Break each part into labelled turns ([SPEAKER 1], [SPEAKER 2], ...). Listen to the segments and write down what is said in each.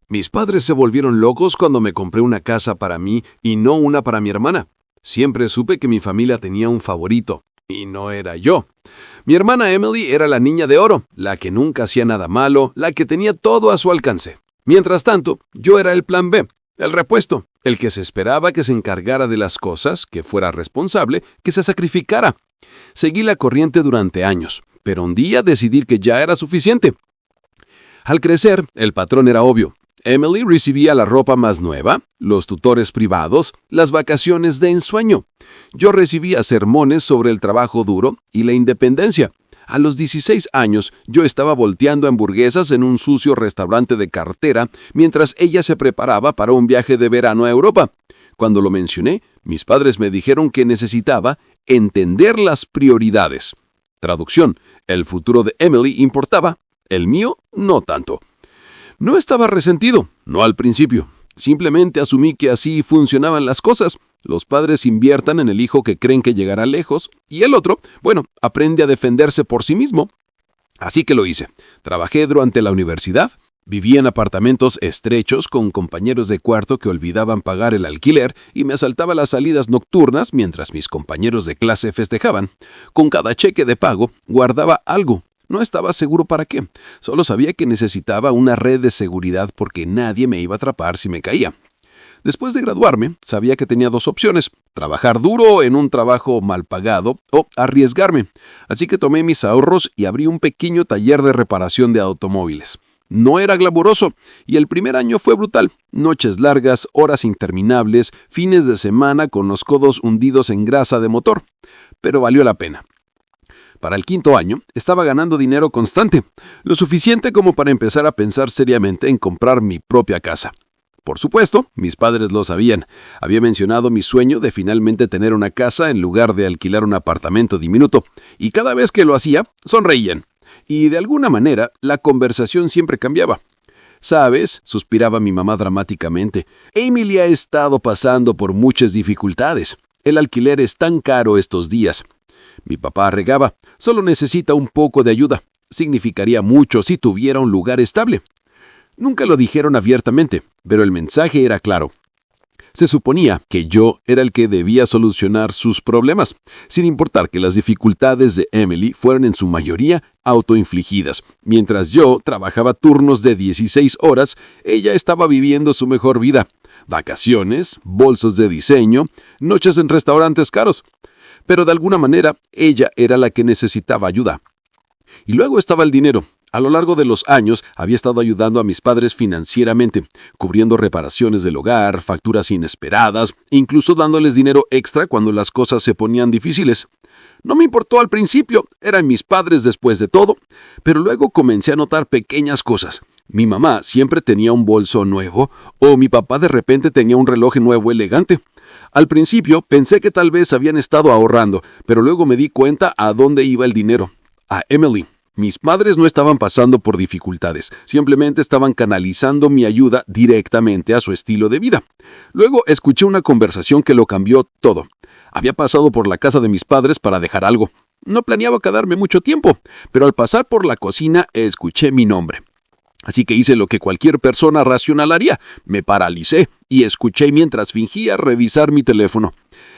[SPEAKER 1] Mis padres se volvieron locos cuando me compré una casa para mí y no una para mi hermana. Siempre supe que mi familia tenía un favorito, y no era yo. Mi hermana Emily era la niña de oro, la que nunca hacía nada malo, la que tenía todo a su alcance. Mientras tanto, yo era el plan B, el repuesto, el que se esperaba que se encargara de las cosas, que fuera responsable, que se sacrificara. Seguí la corriente durante años, pero un día decidí que ya era suficiente. Al crecer, el patrón era obvio. Emily recibía la ropa más nueva, los tutores privados, las vacaciones de ensueño. Yo recibía sermones sobre el trabajo duro y la independencia. A los 16 años, yo estaba volteando hamburguesas en un sucio restaurante de carretera mientras ella se preparaba para un viaje de verano a Europa. Cuando lo mencioné, mis padres me dijeron que necesitaba entender las prioridades. Traducción: el futuro de Emily importaba, el mío no tanto. No estaba resentido, no al principio. Simplemente asumí que así funcionaban las cosas. Los padres inviertan en el hijo que creen que llegará lejos, y el otro, aprende a defenderse por sí mismo. Así que lo hice. Trabajé durante la universidad, viví en apartamentos estrechos con compañeros de cuarto que olvidaban pagar el alquiler y me asaltaba las salidas nocturnas mientras mis compañeros de clase festejaban. Con cada cheque de pago guardaba algo. No estaba seguro para qué, solo sabía que necesitaba una red de seguridad porque nadie me iba a atrapar si me caía. Después de graduarme, sabía que tenía dos opciones: trabajar duro en un trabajo mal pagado o arriesgarme. Así que tomé mis ahorros y abrí un pequeño taller de reparación de automóviles. No era glamuroso, y el primer año fue brutal. Noches largas, horas interminables, fines de semana con los codos hundidos en grasa de motor. Pero valió la pena. Para el quinto año, estaba ganando dinero constante, lo suficiente como para empezar a pensar seriamente en comprar mi propia casa. Por supuesto, mis padres lo sabían. Había mencionado mi sueño de finalmente tener una casa en lugar de alquilar un apartamento diminuto, y cada vez que lo hacía, sonreían. Y de alguna manera, la conversación siempre cambiaba. «¿Sabes?», suspiraba mi mamá dramáticamente, «Emily ha estado pasando por muchas dificultades. El alquiler es tan caro estos días». Mi papá regaba: «Solo necesita un poco de ayuda. Significaría mucho si tuviera un lugar estable». Nunca lo dijeron abiertamente, pero el mensaje era claro. Se suponía que yo era el que debía solucionar sus problemas, sin importar que las dificultades de Emily fueran en su mayoría autoinfligidas. Mientras yo trabajaba turnos de 16 horas, ella estaba viviendo su mejor vida. Vacaciones, bolsos de diseño, noches en restaurantes caros. Pero de alguna manera, ella era la que necesitaba ayuda. Y luego estaba el dinero. A lo largo de los años, había estado ayudando a mis padres financieramente, cubriendo reparaciones del hogar, facturas inesperadas, e incluso dándoles dinero extra cuando las cosas se ponían difíciles. No me importó al principio, eran mis padres después de todo, pero luego comencé a notar pequeñas cosas. Mi mamá siempre tenía un bolso nuevo, o mi papá de repente tenía un reloj nuevo elegante. Al principio pensé que tal vez habían estado ahorrando, pero luego me di cuenta a dónde iba el dinero. A Emily. Mis padres no estaban pasando por dificultades, simplemente estaban canalizando mi ayuda directamente a su estilo de vida. Luego escuché una conversación que lo cambió todo. Había pasado por la casa de mis padres para dejar algo. No planeaba quedarme mucho tiempo, pero al pasar por la cocina escuché mi nombre. Así que hice lo que cualquier persona racional haría. Me paralicé y escuché mientras fingía revisar mi teléfono.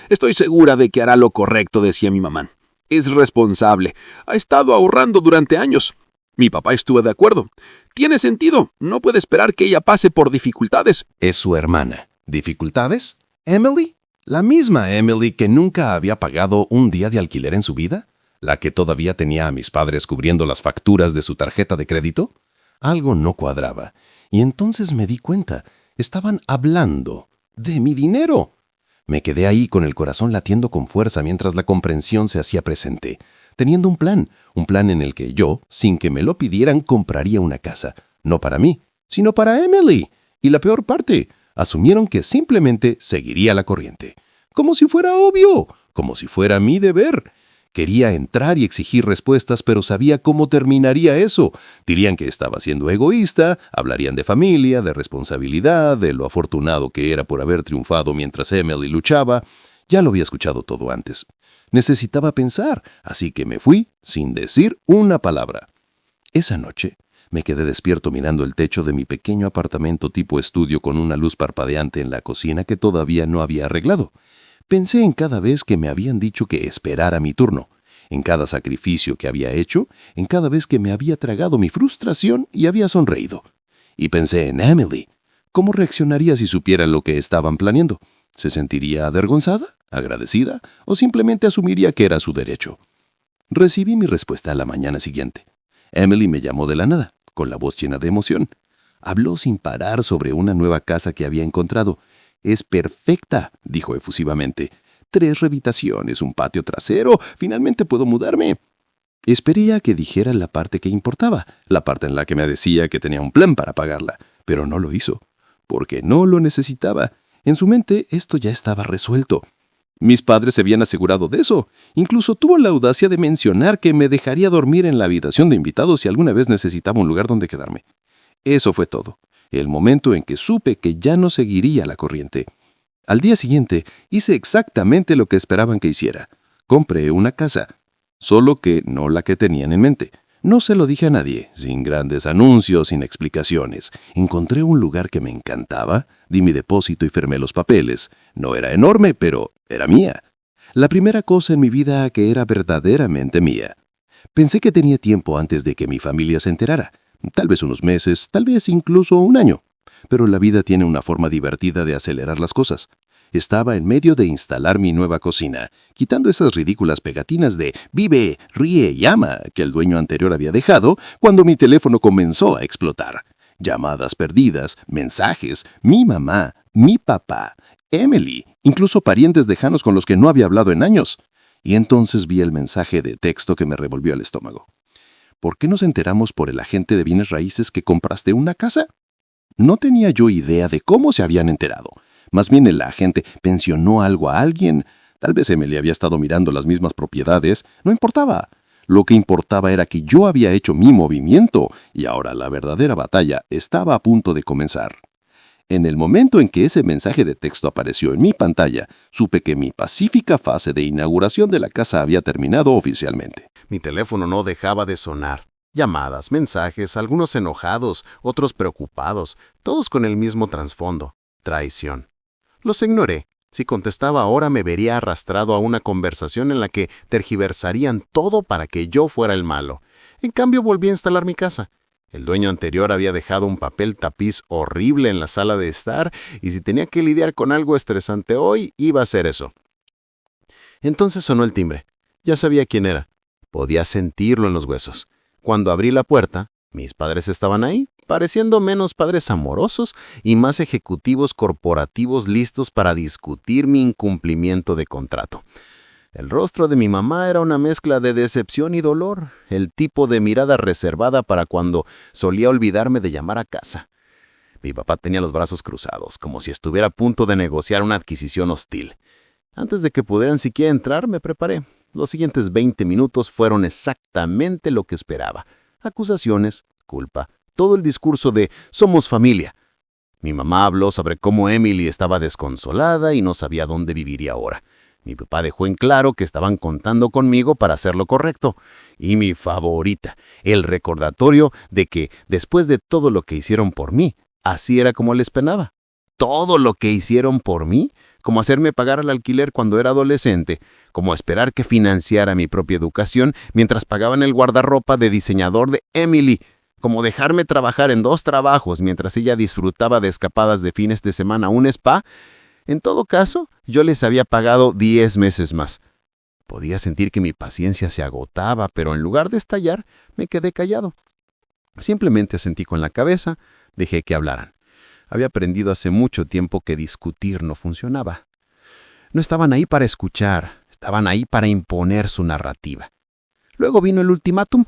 [SPEAKER 1] «Estoy segura de que hará lo correcto», decía mi mamá. «Es responsable. Ha estado ahorrando durante años». Mi papá estuvo de acuerdo. «Tiene sentido. No puede esperar que ella pase por dificultades».
[SPEAKER 2] Es su hermana. ¿Dificultades? ¿Emily? ¿La misma Emily que nunca había pagado un día de alquiler en su vida? ¿La que todavía tenía a mis padres cubriendo las facturas de su tarjeta de crédito? Algo no cuadraba. Y entonces me di cuenta. Estaban hablando de mi dinero. Me quedé ahí con el corazón latiendo con fuerza mientras la comprensión se hacía presente, teniendo un plan en el que yo, sin que me lo pidieran, compraría una casa, no para mí, sino para Emily. Y la peor parte, asumieron que simplemente seguiría la corriente, como si fuera obvio, como si fuera mi deber. Quería entrar y exigir respuestas, pero sabía cómo terminaría eso. Dirían que estaba siendo egoísta, hablarían de familia, de responsabilidad, de lo afortunado que era por haber triunfado mientras Emily luchaba. Ya lo había escuchado todo antes. Necesitaba pensar, así que me fui sin decir una palabra. Esa noche Me quedé despierto mirando el techo de mi pequeño apartamento tipo estudio con una luz parpadeante en la cocina que todavía no había arreglado. Pensé en cada vez que me habían dicho que esperara mi turno, en cada sacrificio que había hecho, en cada vez que me había tragado mi frustración y había sonreído. Y pensé en Emily. ¿Cómo reaccionaría si supiera lo que estaban planeando? ¿Se sentiría avergonzada, agradecida o simplemente asumiría que era su derecho? Recibí mi respuesta a la mañana siguiente. Emily me llamó de la nada, con la voz llena de emoción. Habló sin parar sobre una nueva casa que había encontrado. «Es perfecta», dijo efusivamente. 3 habitaciones, un patio trasero. Finalmente puedo mudarme. Esperé a que dijera la parte que importaba, la parte en la que me decía que tenía un plan para pagarla, pero no lo hizo, porque no lo necesitaba. En su mente esto ya estaba resuelto. Mis padres se habían asegurado de eso. Incluso tuvo la audacia de mencionar que me dejaría dormir en la habitación de invitados si alguna vez necesitaba un lugar donde quedarme. Eso fue todo. El momento en que supe que ya no seguiría la corriente. Al día siguiente hice exactamente lo que esperaban que hiciera. Compré una casa. Solo que no la que tenían en mente. No se lo dije a nadie, sin grandes anuncios, sin explicaciones. Encontré un lugar que me encantaba, di mi depósito y firmé los papeles. No era enorme, pero era mía. La primera cosa en mi vida que era verdaderamente mía. Pensé que tenía tiempo antes de que mi familia se enterara. Tal vez unos meses, tal vez incluso un año. Pero la vida tiene una forma divertida de acelerar las cosas. Estaba en medio de instalar mi nueva cocina, quitando esas ridículas pegatinas de «Vive, ríe y ama» que el dueño anterior había dejado, cuando mi teléfono comenzó a explotar. Llamadas perdidas, mensajes, mi mamá, mi papá, Emily, incluso parientes lejanos con los que no había hablado en años. Y entonces vi el mensaje de texto que me revolvió el estómago. ¿Por qué nos enteramos por el agente de bienes raíces que compraste una casa? No tenía yo idea de cómo se habían enterado. Más bien el agente pensionó algo a alguien. Tal vez Emily había estado mirando las mismas propiedades. No importaba. Lo que importaba era que yo había hecho mi movimiento y ahora la verdadera batalla estaba a punto de comenzar. En el momento en que ese mensaje de texto apareció en mi pantalla, supe que mi pacífica fase de inauguración de la casa había terminado oficialmente.
[SPEAKER 1] Mi teléfono no dejaba de sonar. Llamadas, mensajes, algunos enojados, otros preocupados, todos con el mismo trasfondo: traición. Los ignoré. Si contestaba ahora me vería arrastrado a una conversación en la que tergiversarían todo para que yo fuera el malo. En cambio volví a instalar mi casa. El dueño anterior había dejado un papel tapiz horrible en la sala de estar y si tenía que lidiar con algo estresante hoy, iba a ser eso. Entonces sonó el timbre. Ya sabía quién era. Podía sentirlo en los huesos. Cuando abrí la puerta, mis padres estaban ahí, pareciendo menos padres amorosos y más ejecutivos corporativos listos para discutir mi incumplimiento de contrato. El rostro de mi mamá era una mezcla de decepción y dolor, el tipo de mirada reservada para cuando solía olvidarme de llamar a casa. Mi papá tenía los brazos cruzados, como si estuviera a punto de negociar una adquisición hostil. Antes de que pudieran siquiera entrar, me preparé. Los siguientes 20 minutos fueron exactamente lo que esperaba. Acusaciones, culpa, todo el discurso de «somos familia». Mi mamá habló sobre cómo Emily estaba desconsolada y no sabía dónde viviría ahora. Mi papá dejó en claro que estaban contando conmigo para hacer lo correcto. Y mi favorita, el recordatorio de que, después de todo lo que hicieron por mí, así era como les penaba. Todo lo que hicieron por mí, como hacerme pagar el alquiler cuando era adolescente, como esperar que financiara mi propia educación mientras pagaban el guardarropa de diseñador de Emily, como dejarme trabajar en 2 trabajos mientras ella disfrutaba de escapadas de fines de semana a un spa. En todo caso, yo les había pagado 10 meses más. Podía sentir que mi paciencia se agotaba, pero en lugar de estallar, me quedé callado. Simplemente asentí con la cabeza, dejé que hablaran. Había aprendido hace mucho tiempo que discutir no funcionaba. No estaban ahí para escuchar, estaban ahí para imponer su narrativa. Luego vino el ultimátum.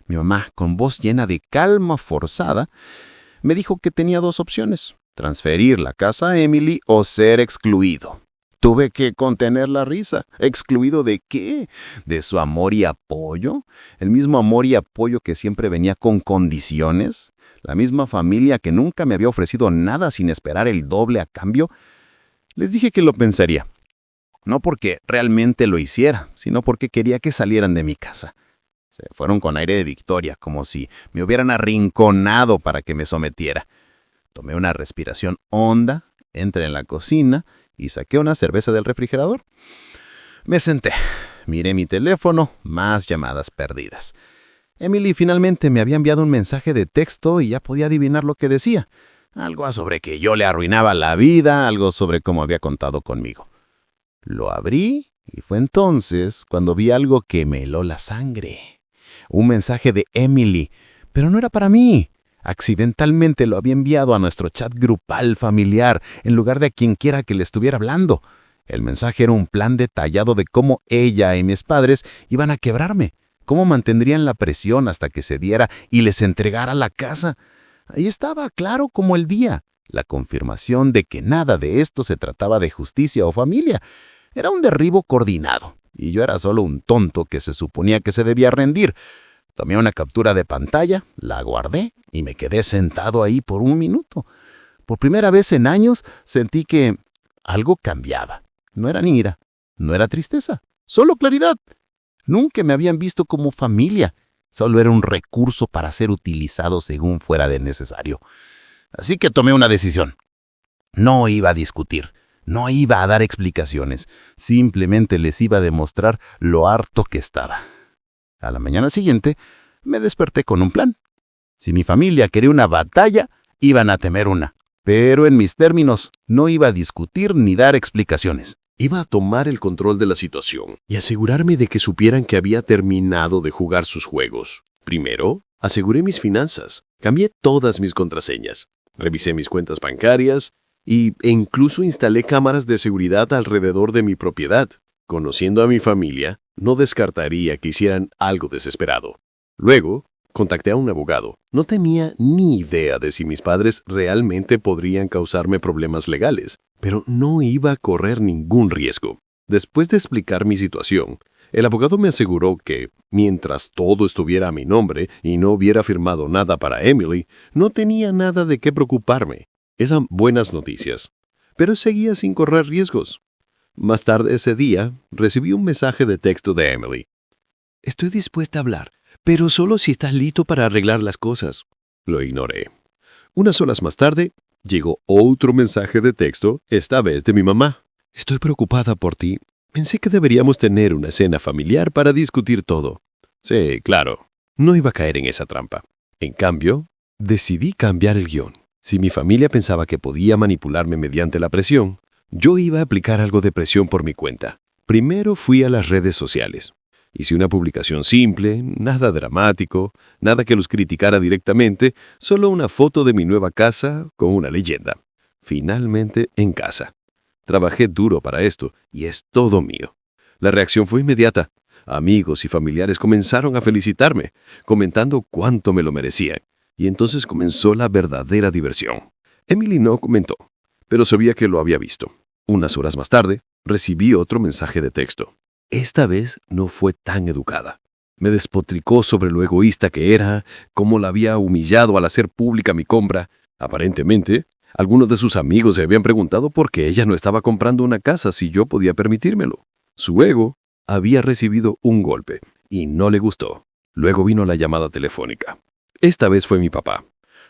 [SPEAKER 1] Mi mamá, con voz llena de calma forzada, me dijo que tenía 2 opciones: transferir la casa a Emily o ser excluido. Tuve que contener la risa. ¿Excluido de qué? ¿De su amor y apoyo? ¿El mismo amor y apoyo que siempre venía con condiciones? ¿La misma familia que nunca me había ofrecido nada sin esperar el doble a cambio? Les dije que lo pensaría. No porque realmente lo hiciera, sino porque quería que salieran de mi casa.
[SPEAKER 3] Se fueron con aire de victoria, como si me hubieran arrinconado para que me sometiera. Tomé una respiración honda, entré en la cocina y saqué una cerveza del refrigerador. Me senté, miré mi teléfono, más llamadas perdidas. Emily finalmente me había enviado un mensaje de texto y ya podía adivinar lo que decía. Algo sobre que yo le arruinaba la vida, algo sobre cómo había contado conmigo. Lo abrí y fue entonces cuando vi algo que me heló la sangre. Un mensaje de Emily, pero no era para mí. Accidentalmente lo había enviado a nuestro chat grupal familiar en lugar de a quien quiera que le estuviera hablando. El mensaje era un plan detallado de cómo ella y mis padres iban a quebrarme, cómo mantendrían la presión hasta que se diera y les entregara la casa. Ahí estaba, claro como el día, la confirmación de que nada de esto se trataba de justicia o familia. Era un derribo coordinado, y yo era solo un tonto que se suponía que se debía rendir. Tomé una captura de pantalla, la guardé y me quedé sentado ahí por un minuto. Por primera vez en años sentí que algo cambiaba. No era ni ira, no era tristeza, solo claridad. Nunca me habían visto como familia. Solo era un recurso para ser utilizado según fuera de necesario. Así que tomé una decisión. No iba a discutir, no iba a dar explicaciones. Simplemente les iba a demostrar lo harto que estaba. A la mañana siguiente, me desperté con un plan. Si mi familia quería una batalla, iban a temer una. Pero en mis términos, no iba a discutir ni dar explicaciones.
[SPEAKER 1] Iba a tomar el control de la situación y asegurarme de que supieran que había terminado de jugar sus juegos. Primero, aseguré mis finanzas, cambié todas mis contraseñas, revisé mis cuentas bancarias e incluso instalé cámaras de seguridad alrededor de mi propiedad. Conociendo a mi familia, no descartaría que hicieran algo desesperado. Luego, contacté a un abogado. No tenía ni idea de si mis padres realmente podrían causarme problemas legales, pero no iba a correr ningún riesgo. Después de explicar mi situación, el abogado me aseguró que, mientras todo estuviera a mi nombre y no hubiera firmado nada para Emily, no tenía nada de qué preocuparme. Eran buenas noticias, pero seguía sin correr riesgos. Más tarde ese día, recibí un mensaje de texto de Emily. Estoy dispuesta a hablar, pero solo si estás listo para arreglar las cosas. Lo ignoré. Unas horas más tarde, llegó otro mensaje de texto, esta vez de mi mamá. Estoy preocupada por ti. Pensé que deberíamos tener una cena familiar para discutir todo. Sí, claro, no iba a caer en esa trampa. En cambio, decidí cambiar el guión. Si mi familia pensaba que podía manipularme mediante la presión, yo iba a aplicar algo de presión por mi cuenta. Primero fui a las redes sociales. Hice una publicación simple, nada dramático, nada que los criticara directamente, solo una foto de mi nueva casa con una leyenda. Finalmente en casa. Trabajé duro para esto y es todo mío. La reacción fue inmediata. Amigos y familiares comenzaron a felicitarme, comentando cuánto me lo merecían. Y entonces comenzó la verdadera diversión. Emily no comentó, pero sabía que lo había visto. Unas horas más tarde, recibí otro mensaje de texto. Esta vez no fue tan educada. Me despotricó sobre lo egoísta que era, cómo la había humillado al hacer pública mi compra. Aparentemente, algunos de sus amigos se habían preguntado por qué ella no estaba comprando una casa si yo podía permitírmelo. Su ego había recibido un golpe y no le gustó. Luego vino la llamada telefónica. Esta vez fue mi papá.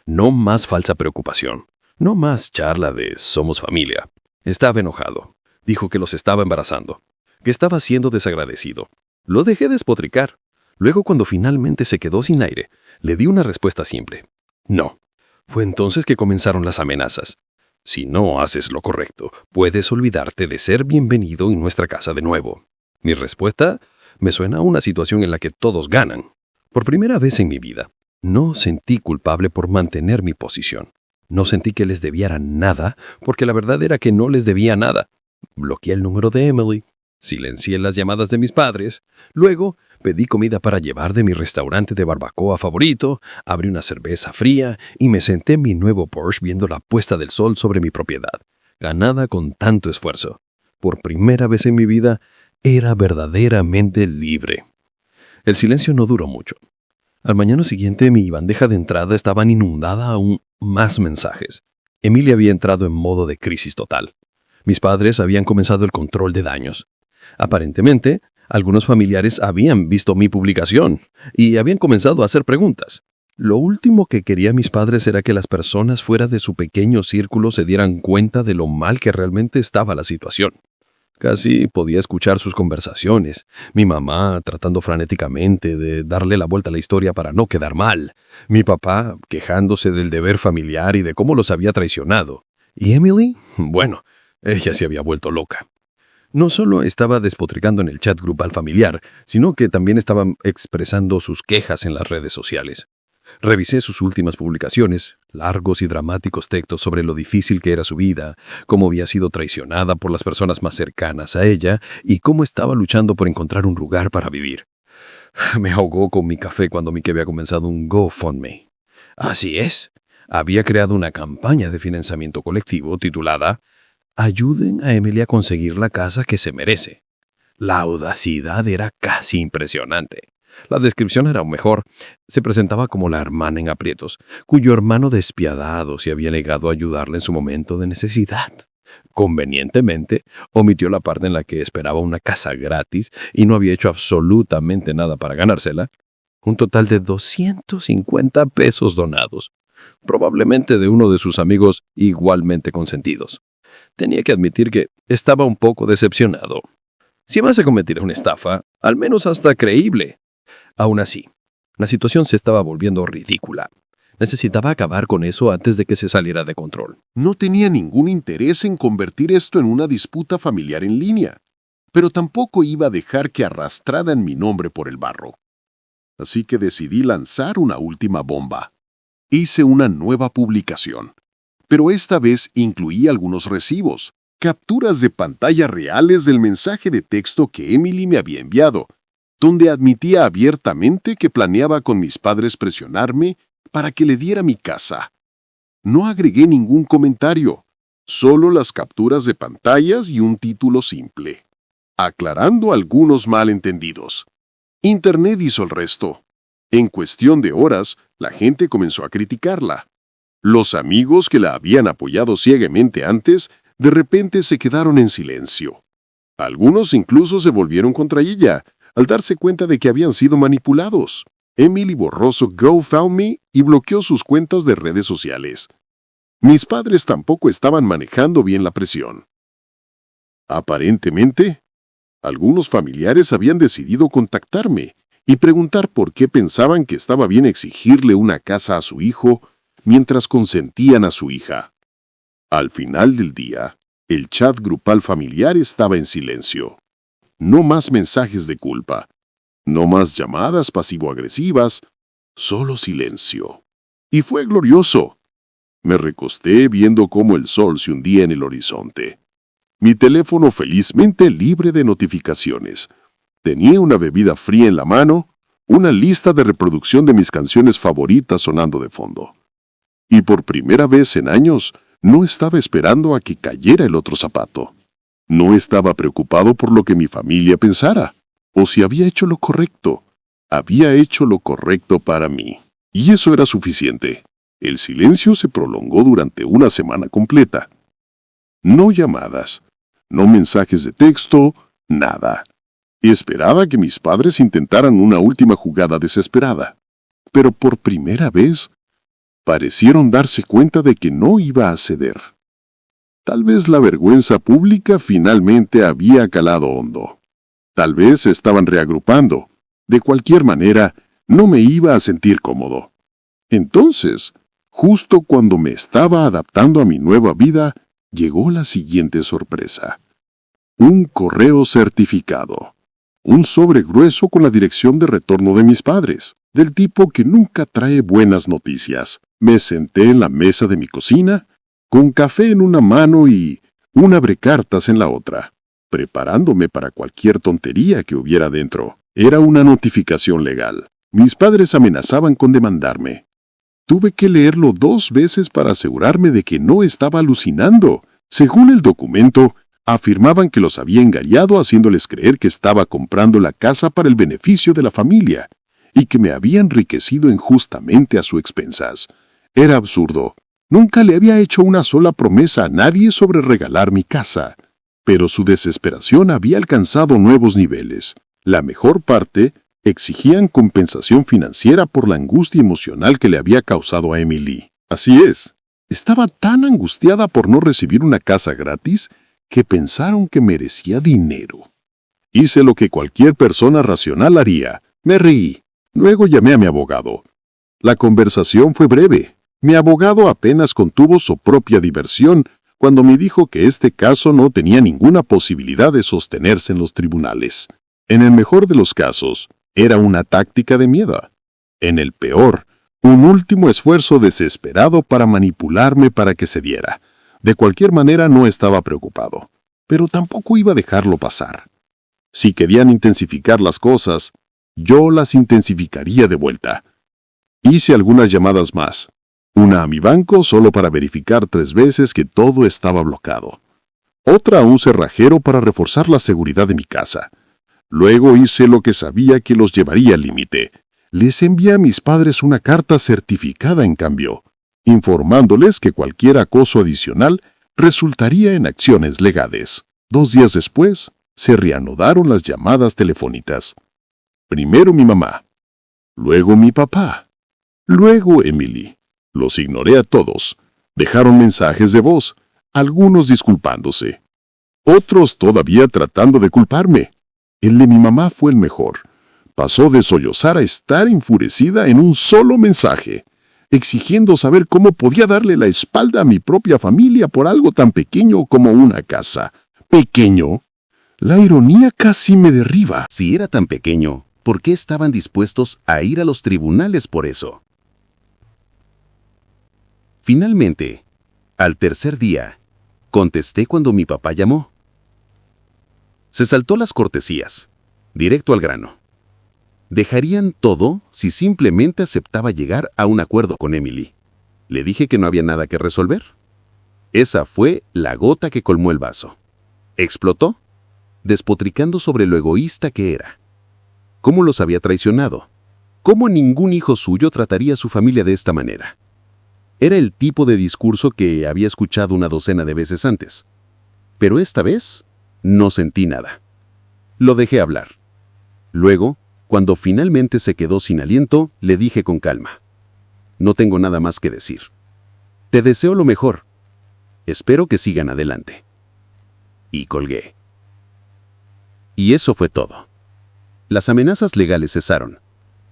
[SPEAKER 1] No más falsa preocupación. No más charla de somos familia. Estaba enojado. Dijo que los estaba embarazando, que estaba siendo desagradecido. Lo dejé despotricar. Luego, cuando finalmente se quedó sin aire, le di una respuesta simple. No. Fue entonces que comenzaron las amenazas. Si no haces lo correcto, puedes olvidarte de ser bienvenido en nuestra casa de nuevo. Mi respuesta me suena a una situación en la que todos ganan. Por primera vez en mi vida, no sentí culpable por mantener mi posición. No sentí que les debiera nada, porque la verdad era que no les debía nada. Bloqueé el número de Emily, silencié las llamadas de mis padres, luego pedí comida para llevar de mi restaurante de barbacoa favorito, abrí una cerveza fría y me senté en mi nuevo Porsche viendo la puesta del sol sobre mi propiedad, ganada con tanto esfuerzo. Por primera vez en mi vida, era verdaderamente libre. El silencio no duró mucho. Al mañana siguiente, mi bandeja de entrada estaba inundada aún más mensajes. Emilia había entrado en modo de crisis total. Mis padres habían comenzado el control de daños. Aparentemente,
[SPEAKER 2] Algunos familiares habían visto mi publicación y habían comenzado a hacer preguntas. Lo último que querían mis padres era que las personas fuera de su pequeño círculo se dieran cuenta de lo mal que realmente estaba la situación. Casi podía escuchar sus conversaciones, mi mamá tratando frenéticamente de darle la vuelta a la historia para no quedar mal, mi papá quejándose del deber familiar y de cómo los había traicionado. ¿Y Emily? Bueno, ella se había vuelto loca. No solo estaba despotricando en el chat grupal familiar, sino que también estaba expresando sus quejas en las redes sociales. Revisé sus últimas publicaciones, largos y dramáticos textos sobre lo difícil que era su vida, cómo había sido traicionada por las personas más cercanas a ella y cómo estaba luchando por encontrar un lugar para vivir. Me ahogó con mi café cuando vi que había comenzado un GoFundMe. Así es, había creado una campaña de financiamiento colectivo titulada «Ayuden a Emily a conseguir la casa que se merece». La audacidad era casi impresionante. La descripción era aún mejor. Se presentaba como la hermana en aprietos, cuyo hermano despiadado se había negado a ayudarle en su momento de necesidad. Convenientemente, omitió la parte en la que esperaba una casa gratis y no había hecho absolutamente nada para ganársela. Un total de 250 pesos donados, probablemente de uno de sus amigos igualmente consentidos. Tenía que admitir que estaba un poco decepcionado. Si más se cometiera una estafa, al menos hasta creíble. Aún así, la situación se estaba volviendo ridícula. Necesitaba acabar con eso antes de que se saliera de control.
[SPEAKER 4] No tenía ningún interés en convertir esto en una disputa familiar en línea, pero tampoco iba a dejar que arrastrara en mi nombre por el barro. Así que decidí lanzar una última bomba. Hice una nueva publicación, pero esta vez incluí algunos recibos, capturas de pantalla reales del mensaje de texto que Emily me había enviado, donde admitía abiertamente que planeaba con mis padres presionarme para que le diera mi casa. No agregué ningún comentario, solo las capturas de pantallas y un título simple, aclarando algunos malentendidos. Internet hizo el resto. En cuestión de horas, la gente comenzó a criticarla. Los amigos que la habían apoyado ciegamente antes, de repente se quedaron en silencio. Algunos incluso se volvieron contra ella, al darse cuenta de que habían sido manipulados. Emily borró su GoFundMe y bloqueó sus cuentas de redes sociales. Mis padres tampoco estaban manejando bien la presión. Aparentemente, algunos familiares habían decidido contactarme y preguntar por qué pensaban que estaba bien exigirle una casa a su hijo mientras consentían a su hija. Al final del día, el chat grupal familiar estaba en silencio. No más mensajes de culpa, no más llamadas pasivo-agresivas, solo silencio. Y fue glorioso. Me recosté viendo cómo el sol se hundía en el horizonte. Mi teléfono felizmente libre de notificaciones. Tenía una bebida fría en la mano, una lista de reproducción de mis canciones favoritas sonando de fondo. Y por primera vez en años, no estaba esperando a que cayera el otro zapato. No estaba preocupado por lo que mi familia pensara, o si había hecho lo correcto. Había hecho lo correcto para mí. Y eso era suficiente. El silencio se prolongó durante una semana completa. No llamadas, no mensajes de texto, nada. Esperaba que mis padres intentaran una última jugada desesperada. Pero por primera vez, parecieron darse cuenta de que no iba a ceder. Tal vez la vergüenza pública finalmente había calado hondo. Tal vez se estaban reagrupando. De cualquier manera, no me iba a sentir cómodo. Entonces, justo cuando me estaba adaptando a mi nueva vida, llegó la siguiente sorpresa. Un correo certificado. Un sobre grueso con la dirección de retorno de mis padres, del tipo que nunca trae buenas noticias. Me senté en la mesa de mi cocina, con café en una mano y un abrecartas en la otra, preparándome para cualquier tontería que hubiera dentro. Era una notificación legal. Mis padres amenazaban con demandarme. Tuve que leerlo 2 veces para asegurarme de que no estaba alucinando. Según el documento, afirmaban que los había engañado haciéndoles creer que estaba comprando la casa para el beneficio de la familia y que me había enriquecido injustamente a sus expensas. Era absurdo. Nunca le había hecho una sola promesa a nadie sobre regalar mi casa. Pero su desesperación había alcanzado nuevos niveles. La mejor parte, exigían compensación financiera por la angustia emocional que le había causado a Emily. Así es, estaba tan angustiada por no recibir una casa gratis que pensaron que merecía dinero. Hice lo que cualquier persona racional haría. Me reí. Luego llamé a mi abogado. La conversación fue breve. Mi abogado apenas contuvo su propia diversión cuando me dijo que este caso no tenía ninguna posibilidad de sostenerse en los tribunales. En el mejor de los casos, era una táctica de miedo. En el peor, un último esfuerzo desesperado para manipularme para que cediera. De cualquier manera no estaba preocupado, pero tampoco iba a dejarlo pasar. Si querían intensificar las cosas, yo las intensificaría de vuelta. Hice algunas llamadas más. Una a mi banco solo para verificar 3 veces que todo estaba bloqueado. Otra a un cerrajero para reforzar la seguridad de mi casa. Luego hice lo que sabía que los llevaría al límite. Les envié a mis padres una carta certificada en cambio, informándoles que cualquier acoso adicional resultaría en acciones legales. 2 días después, se reanudaron las llamadas telefónicas. Primero mi mamá, luego mi papá, luego Emily. Los ignoré a todos. Dejaron mensajes de voz, algunos disculpándose, otros todavía tratando de culparme. El de mi mamá fue el mejor. Pasó de sollozar a estar enfurecida en un solo mensaje, exigiendo saber cómo podía darle la espalda a mi propia familia por algo tan pequeño como una casa. ¿Pequeño? La ironía casi me derriba.
[SPEAKER 2] Si era tan pequeño, ¿por qué estaban dispuestos a ir a los tribunales por eso? Finalmente, al tercer día, contesté cuando mi papá llamó. Se saltó las cortesías, directo al grano. Dejarían todo si simplemente aceptaba llegar a un acuerdo con Emily. Le dije que no había nada que resolver. Esa fue la gota que colmó el vaso. Explotó, despotricando sobre lo egoísta que era. ¿Cómo los había traicionado? ¿Cómo ningún hijo suyo trataría a su familia de esta manera? Era el tipo de discurso que había escuchado una docena de veces antes. Pero esta vez no sentí nada. Lo dejé hablar. Luego, cuando finalmente se quedó sin aliento, le dije con calma: no tengo nada más que decir. Te deseo lo mejor. Espero que sigan adelante. Y colgué. Y eso fue todo. Las amenazas legales cesaron.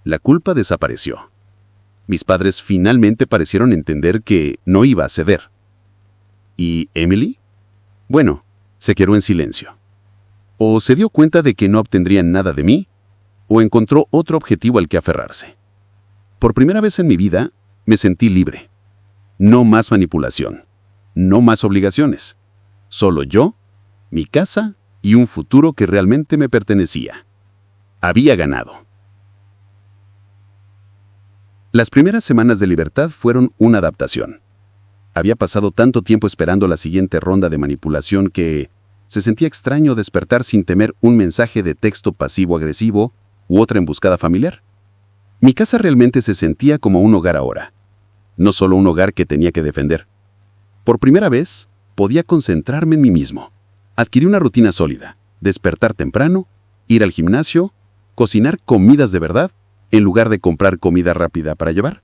[SPEAKER 2] La culpa desapareció. Mis padres finalmente parecieron entender que no iba a ceder. ¿Y Emily? Bueno, se quedó en silencio. O se dio cuenta de que no obtendrían nada de mí, o encontró otro objetivo al que aferrarse. Por primera vez en mi vida, me sentí libre. No más manipulación. No más obligaciones. Solo yo, mi casa y un futuro que realmente me pertenecía. Había ganado. Las primeras semanas de libertad fueron una adaptación. Había pasado tanto tiempo esperando la siguiente ronda de manipulación que se sentía extraño despertar sin temer un mensaje de texto pasivo-agresivo u otra emboscada familiar. Mi casa realmente se sentía como un hogar ahora, no solo un hogar que tenía que defender. Por primera vez, podía concentrarme en mí mismo. Adquirí una rutina sólida: despertar temprano, ir al gimnasio, cocinar comidas de verdad, en lugar de comprar comida rápida para llevar.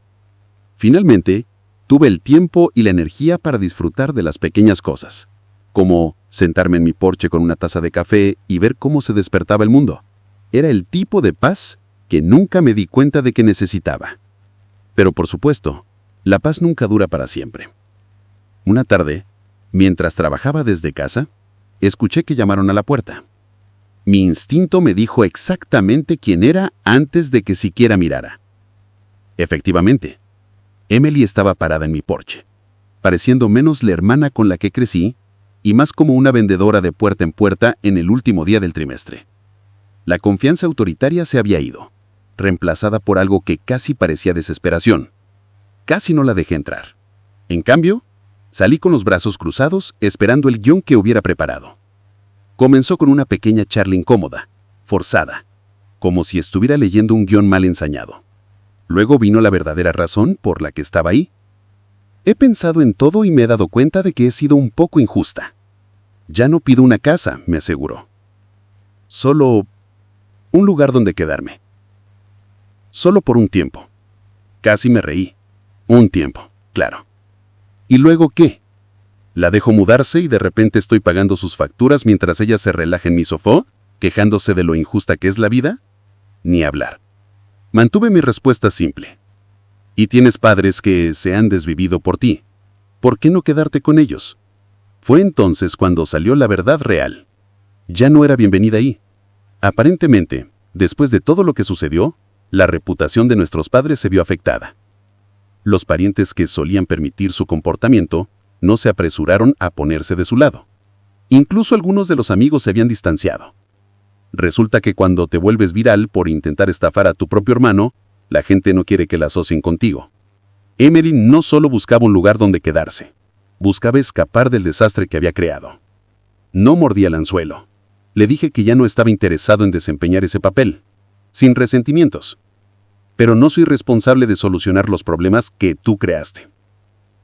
[SPEAKER 2] Finalmente, tuve el tiempo y la energía para disfrutar de las pequeñas cosas, como sentarme en mi porche con una taza de café y ver cómo se despertaba el mundo. Era el tipo de paz que nunca me di cuenta de que necesitaba. Pero por supuesto, la paz nunca dura para siempre. Una tarde, mientras trabajaba desde casa, escuché que llamaron a la puerta. Mi instinto me dijo exactamente quién era antes de que siquiera mirara. Efectivamente, Emily estaba parada en mi porche, pareciendo menos la hermana con la que crecí y más como una vendedora de puerta en puerta en el último día del trimestre. La confianza autoritaria se había ido, reemplazada por algo que casi parecía desesperación. Casi no la dejé entrar. En cambio, salí con los brazos cruzados esperando el guión que hubiera preparado. Comenzó con una pequeña charla incómoda, forzada, como si estuviera leyendo un guión mal ensayado. Luego vino la verdadera razón por la que estaba ahí. He pensado en todo y me he dado cuenta de que he sido un poco injusta. Ya no pido una casa, me aseguró. Solo Un lugar donde quedarme. Solo por un tiempo. Casi me reí. Un tiempo, claro. ¿Y luego qué? La dejo mudarse y de repente estoy pagando sus facturas mientras ella se relaja en mi sofá, quejándose de lo injusta que es la vida. Ni hablar. Mantuve mi respuesta simple. Y tienes padres que se han desvivido por ti. ¿Por qué no quedarte con ellos? Fue entonces cuando salió la verdad real. Ya no era bienvenida ahí. Aparentemente, después de todo lo que sucedió, la reputación de nuestros padres se vio afectada. Los parientes que solían permitir su comportamiento no se apresuraron a ponerse de su lado. Incluso algunos de los amigos se habían distanciado. Resulta que cuando te vuelves viral por intentar estafar a tu propio hermano, la gente no quiere que la asocien contigo. Emily no solo buscaba un lugar donde quedarse, buscaba escapar del desastre que había creado. No mordía el anzuelo. Le dije que ya no estaba interesado en desempeñar ese papel, sin resentimientos. Pero no soy responsable de solucionar los problemas que tú creaste.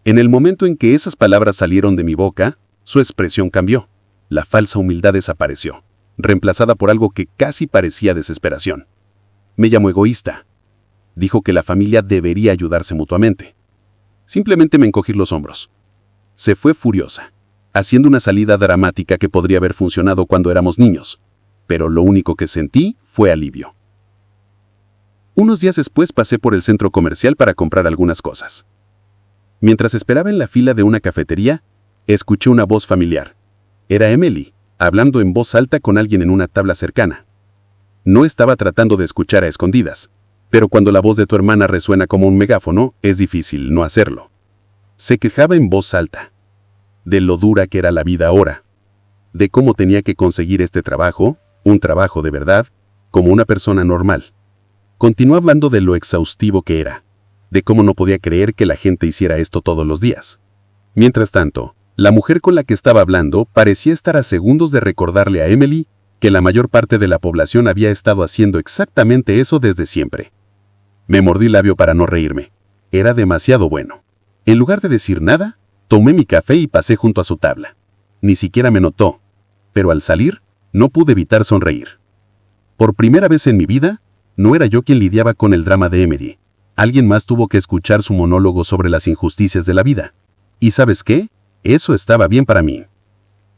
[SPEAKER 2] En el momento en que esas palabras salieron de mi boca, su expresión cambió. La falsa humildad desapareció, reemplazada por algo que casi parecía desesperación. Me llamó egoísta. Dijo que la familia debería ayudarse mutuamente. Simplemente me encogí los hombros. Se fue furiosa, haciendo una salida dramática que podría haber funcionado cuando éramos niños, pero lo único que sentí fue alivio. Unos días después pasé por el centro comercial para comprar algunas cosas. Mientras esperaba en la fila de una cafetería, escuché una voz familiar. Era Emily, hablando en voz alta con alguien en una tabla cercana. No estaba tratando de escuchar a escondidas, pero cuando la voz de tu hermana resuena como un megáfono, es difícil no hacerlo. Se quejaba en voz alta, de lo dura que era la vida ahora, de cómo tenía que conseguir este trabajo, un trabajo de verdad, como una persona normal. Continuó hablando de lo exhaustivo que era, de cómo no podía creer que la gente hiciera esto todos los días. Mientras tanto, la mujer con la que estaba hablando parecía estar a segundos de recordarle a Emily que la mayor parte de la población había estado haciendo exactamente eso desde siempre. Me mordí el labio para no reírme. Era demasiado bueno. En lugar de decir nada, tomé mi café y pasé junto a su tabla. Ni siquiera me notó, pero al salir, no pude evitar sonreír. Por primera vez en mi vida, no era yo quien lidiaba con el drama de Emily. Alguien más tuvo que escuchar su monólogo sobre las injusticias de la vida. ¿Y sabes qué? Eso estaba bien para mí.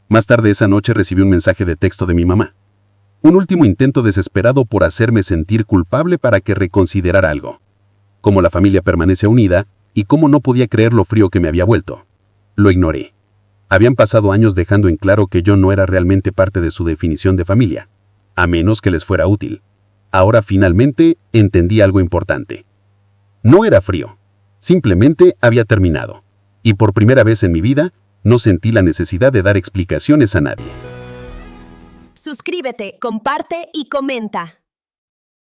[SPEAKER 2] Más tarde esa noche recibí un mensaje de texto de mi mamá. Un último intento desesperado por hacerme sentir culpable para que reconsiderara algo. Cómo la familia permanece unida y cómo no podía creer lo frío que me había vuelto. Lo ignoré. Habían pasado años dejando en claro que yo no era realmente parte de su definición de familia, a menos que les fuera útil. Ahora finalmente entendí algo importante. No era frío, simplemente había terminado. Y por primera vez en mi vida, no sentí la necesidad de dar explicaciones a nadie.
[SPEAKER 5] Suscríbete, comparte y comenta.